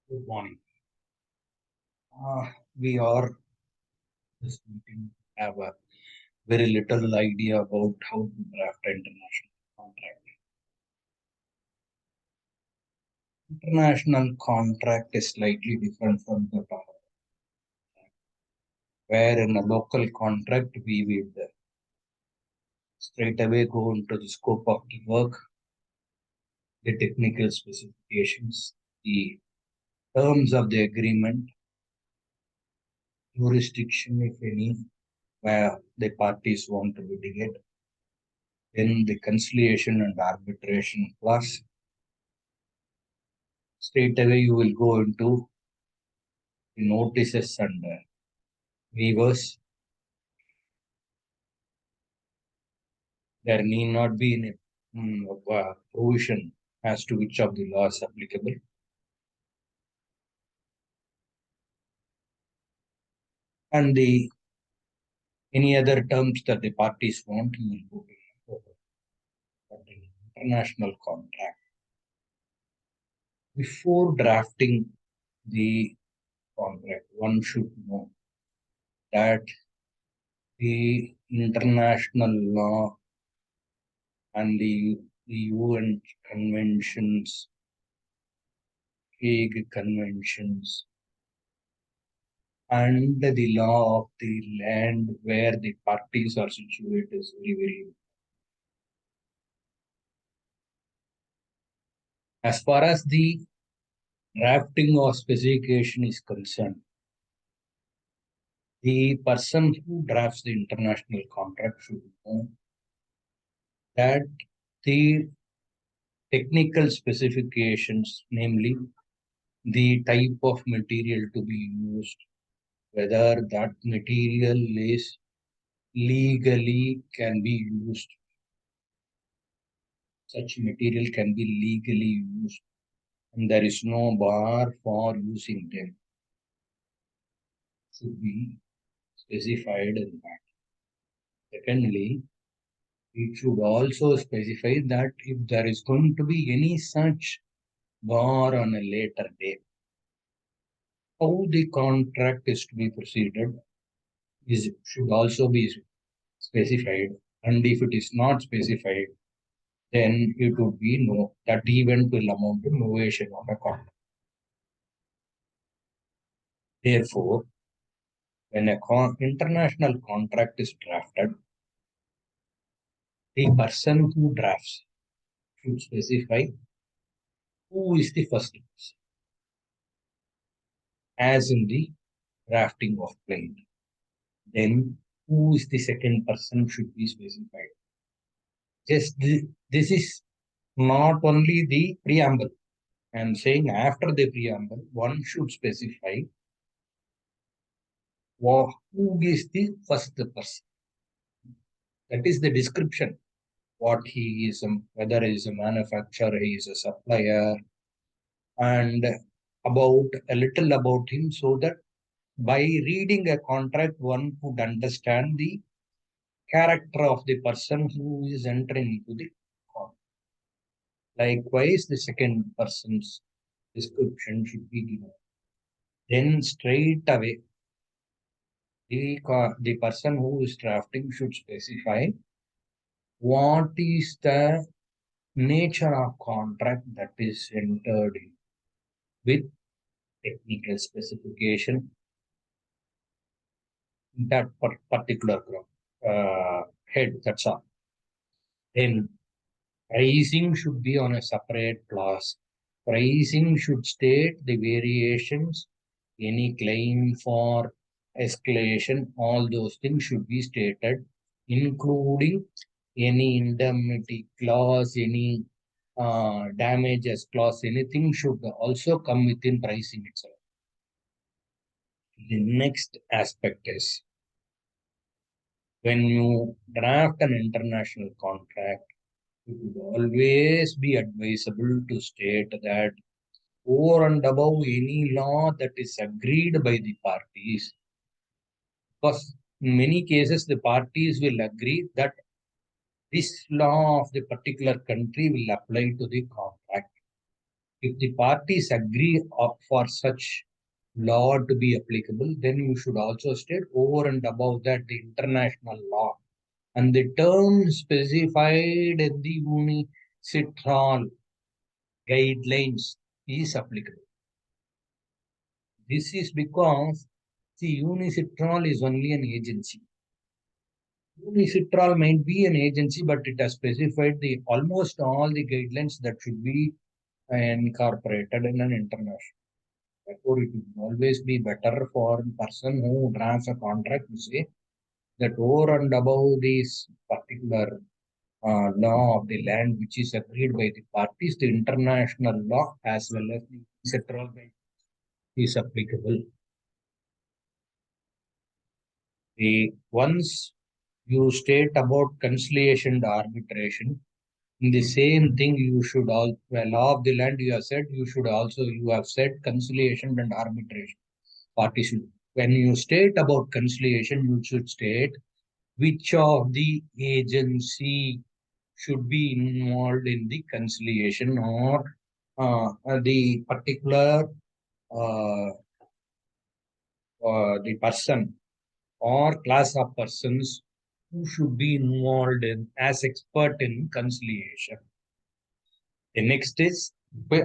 Good morning. We are this meeting have a very little idea about how to draft an international contract. International contract is slightly different from the contract, where in a local contract we will straight away go into the scope of the work, the technical specifications, the terms of the agreement, jurisdiction, if any, where the parties want to litigate, then the conciliation and arbitration clause. Straight away you will go into the notices and waivers. There need not be any provision as to which of the laws applicable. And the any other terms that the parties want, you will go to but in international contract. Before drafting the contract, one should know that the international law and the UN conventions, Hague conventions, and the law of the land where the parties are situated is very, very important. As far as the drafting or specification is concerned, the person who drafts the international contract should know that the technical specifications, namely the type of material to be used, whether that material is legally can be used, such material can be legally used, and there is no bar for using them, should be specified in that. Secondly, it should also specify that if there is going to be any such bar on a later date, how the contract is to be proceeded is should also be specified. And if it is not specified, then it would be no, that event will amount to novation of a contract. Therefore, when a international contract is drafted, the person who drafts should specify who is the first person, as in the drafting of plain. Then who is the second person should be specified. Just this is not only the preamble. I am saying after the preamble, one should specify who is the first person. That is the description. What he is, whether he is a manufacturer, he is a supplier, and about a little about him, so that by reading a contract, one could understand the character of the person who is entering into the contract. Likewise, the second person's description should be given. Then straight away, the person who is drafting should specify what is the nature of contract that is entered in with technical specification that particular head. That's all. Then pricing should be on a separate clause. Pricing should state the variations, any claim for escalation, all those things should be stated, including any indemnity clause, any damages clause, anything should also come within pricing itself. The next aspect is when you draft an international contract, it would always be advisable to state that over and above any law that is agreed by the parties, because in many cases the parties will agree that this law of the particular country will apply to the contract. If the parties agree for such law to be applicable, then you should also state over and above that the international law and the term specified in the UNICITRAL guidelines is applicable. This is because the UNICITRAL is only an agency. UNICITRAL might be an agency, but it has specified the almost all the guidelines that should be incorporated in an international. Therefore, it will always be better for the person who drafts a contract to say that over and above this particular law of the land which is agreed by the parties, the international law as well as the sectoral law is applicable. Once you state about conciliation and arbitration, in the same thing you should all well law of the land you have said you have said conciliation and arbitration. Parties should when you state about conciliation, you should state which of the agency should be involved in the conciliation or the particular uh, the person or class of persons who should be involved in as expert in conciliation. The next is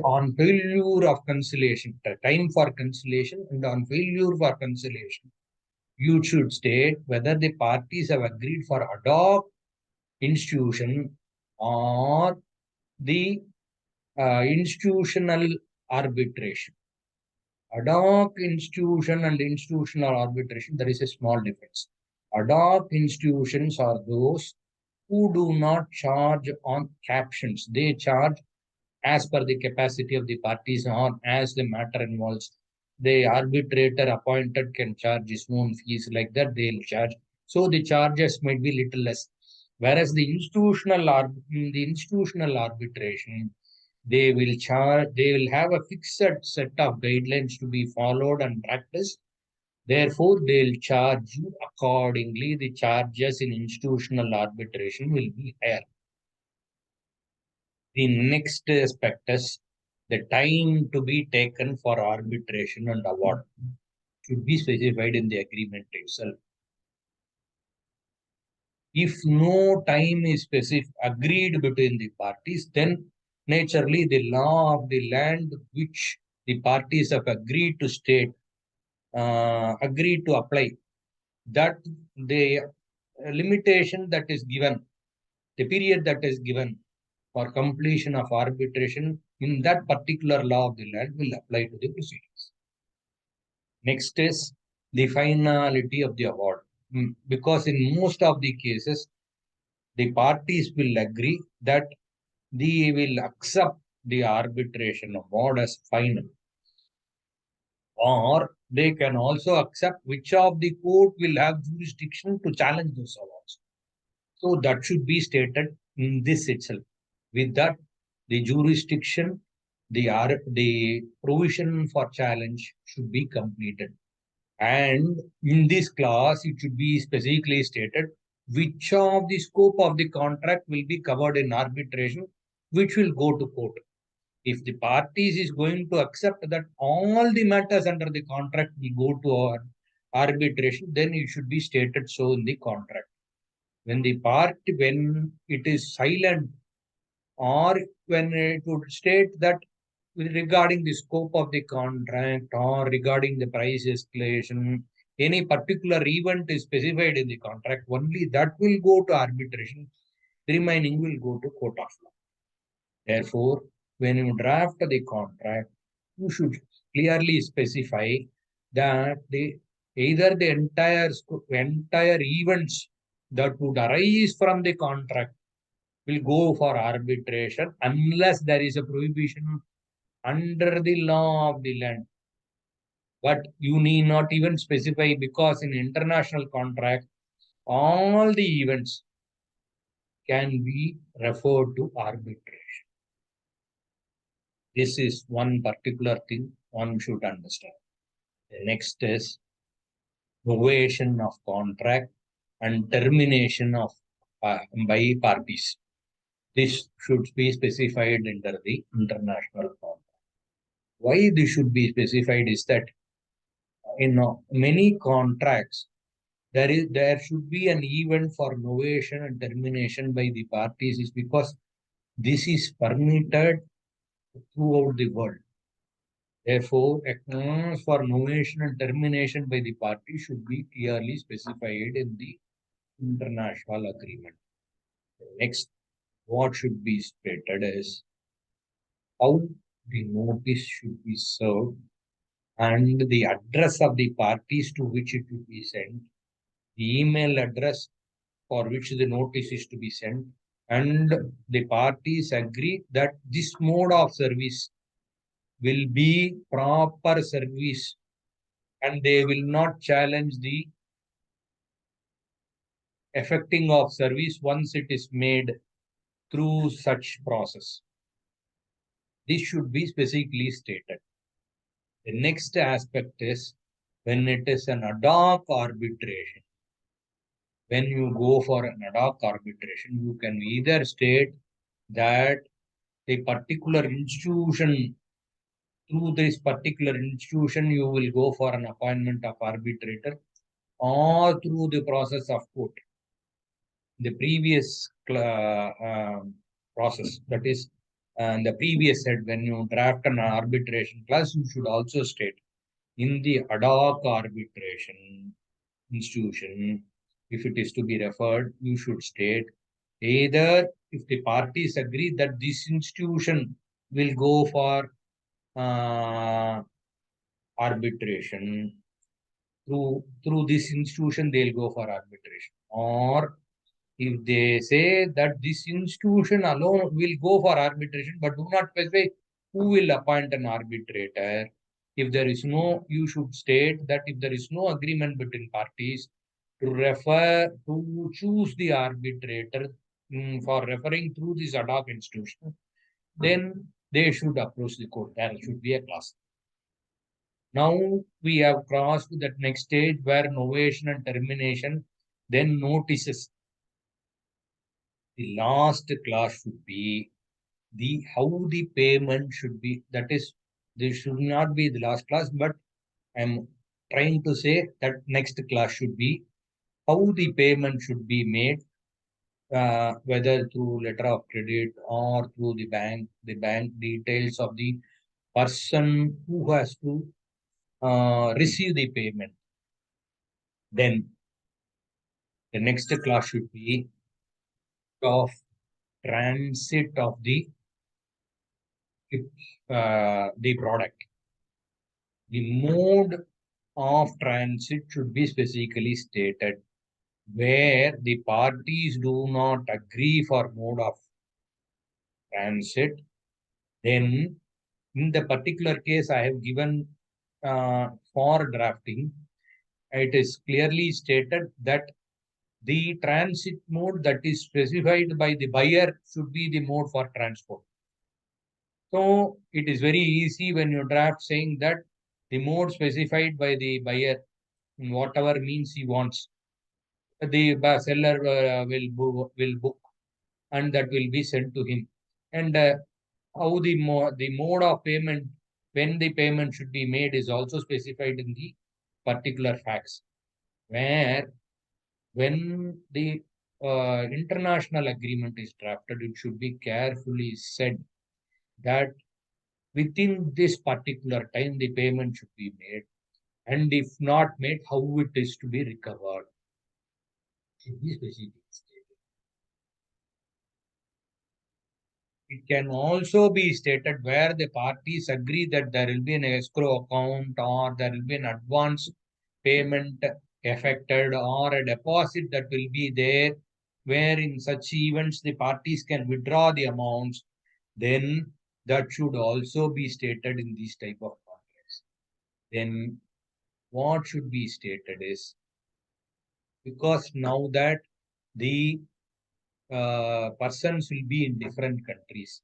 on failure of conciliation, the time for conciliation and on failure for conciliation. You should state whether the parties have agreed for ad hoc institution or the institutional arbitration. Ad hoc institution and institutional arbitration, there is a small difference. Ad hoc institutions are those who do not charge on captions. They charge as per the capacity of the parties or as the matter involves. The arbitrator appointed can charge his own fees like that, they'll charge. So the charges might be little less. Whereas the institutional arbitration, they will have a fixed set of guidelines to be followed and practiced. Therefore, they'll charge you accordingly. The charges in institutional arbitration will be higher. The next aspect is the time to be taken for arbitration and award should be specified in the agreement itself. If no time is agreed between the parties, then naturally the law of the land which the parties have agreed to state, agreed to apply, that the limitation that is given, the period that is given for completion of arbitration in that particular law of the land will apply to the proceedings. Next is the finality of the award. Because in most of the cases, the parties will agree that they will accept the arbitration award as final. Or they can also accept which of the court will have jurisdiction to challenge those awards. So that should be stated in this itself. With that, the jurisdiction, the provision for challenge should be completed. And in this clause, it should be specifically stated which of the scope of the contract will be covered in arbitration, which will go to court. If the parties is going to accept that all the matters under the contract will go to arbitration, then it should be stated so in the contract. When it is silent or when it would state that regarding the scope of the contract or regarding the price escalation, any particular event is specified in the contract, only that will go to arbitration, the remaining will go to court of law. Therefore, when you draft the contract, you should clearly specify that either the entire events that would arise from the contract will go for arbitration unless there is a prohibition under the law of the land. But you need not even specify because in international contract, all the events can be referred to arbitration. This is one particular thing one should understand. The next is novation of contract and termination of by parties. This should be specified under the international contract. Why this should be specified is that in many contracts, there should be an event for novation and termination by the parties is because this is permitted throughout the world. Therefore, a clause for novation and termination by the party should be clearly specified in the international agreement. Next, what should be stated is how the notice should be served and the address of the parties to which it will be sent, the email address for which the notice is to be sent, and the parties agree that this mode of service will be proper service and they will not challenge the effecting of service once it is made through such process. This should be specifically stated. The next aspect is when it is an ad hoc arbitration. When you go for an ad hoc arbitration, you can either state that a particular institution, through this particular institution, you will go for an appointment of arbitrator or through the process of court. The previous process, that is, the previous said when you draft an arbitration clause, you should also state in the ad hoc arbitration institution, if it is to be referred, you should state either if the parties agree that this institution will go for arbitration, through this institution they'll go for arbitration, or if they say that this institution alone will go for arbitration but do not specify who will appoint an arbitrator, if there is no, you should state that if there is no agreement between parties to choose the arbitrator for referring through this ad hoc institution, then they should approach the court. There should be a clause. Now we have crossed that next stage where novation and termination, then notices. The last clause should be the how the payment should be. That is, this should not be the last clause, but I'm trying to say that next clause should be how the payment should be made, whether through letter of credit or through the bank details of the person who has to receive the payment. Then the next clause should be of transit of the product. The mode of transit should be specifically stated. Where the parties do not agree for mode of transit, then in the particular case I have given for drafting, it is clearly stated that the transit mode that is specified by the buyer should be the mode for transport. So it is very easy when you draft saying that the mode specified by the buyer in whatever means he wants, the seller will book and that will be sent to him. And how the mode of payment, when the payment should be made, is also specified in the particular facts. Where when the international agreement is drafted, it should be carefully said that within this particular time the payment should be made, and if not made, how it is to be recovered. Should be specific. It can also be stated where the parties agree that there will be an escrow account or there will be an advance payment affected or a deposit that will be there, where in such events the parties can withdraw the amounts, then that should also be stated in these type of contracts. Then what should be stated is, because now that the persons will be in different countries,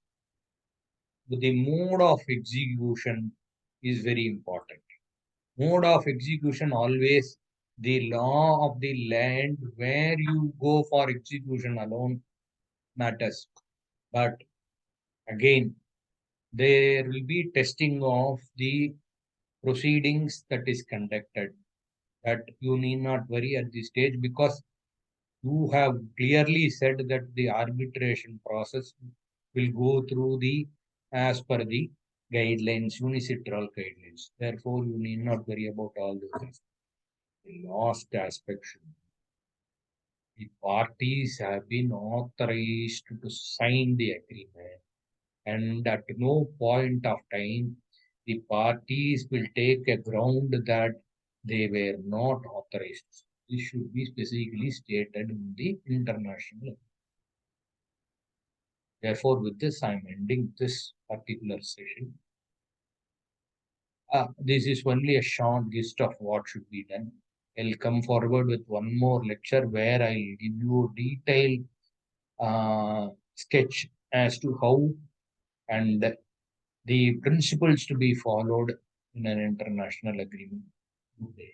the mode of execution is very important. Mode of execution always the law of the land where you go for execution alone matters. But again, There will be testing of the proceedings that is conducted. That you need not worry at this stage, because you have clearly said that the arbitration process will go through the as per the guidelines, UNICITRAL guidelines. Therefore, you need not worry about all those things. The last aspect should be the parties have been authorized to sign the agreement, and at no point of time the parties will take a ground that they were not authorized. This should be specifically stated in the international. Therefore, with this, I'm ending this particular session. This is only a short gist of what should be done. I'll come forward with one more lecture where I'll give you a detailed sketch as to how and the principles to be followed in an international agreement. Good day.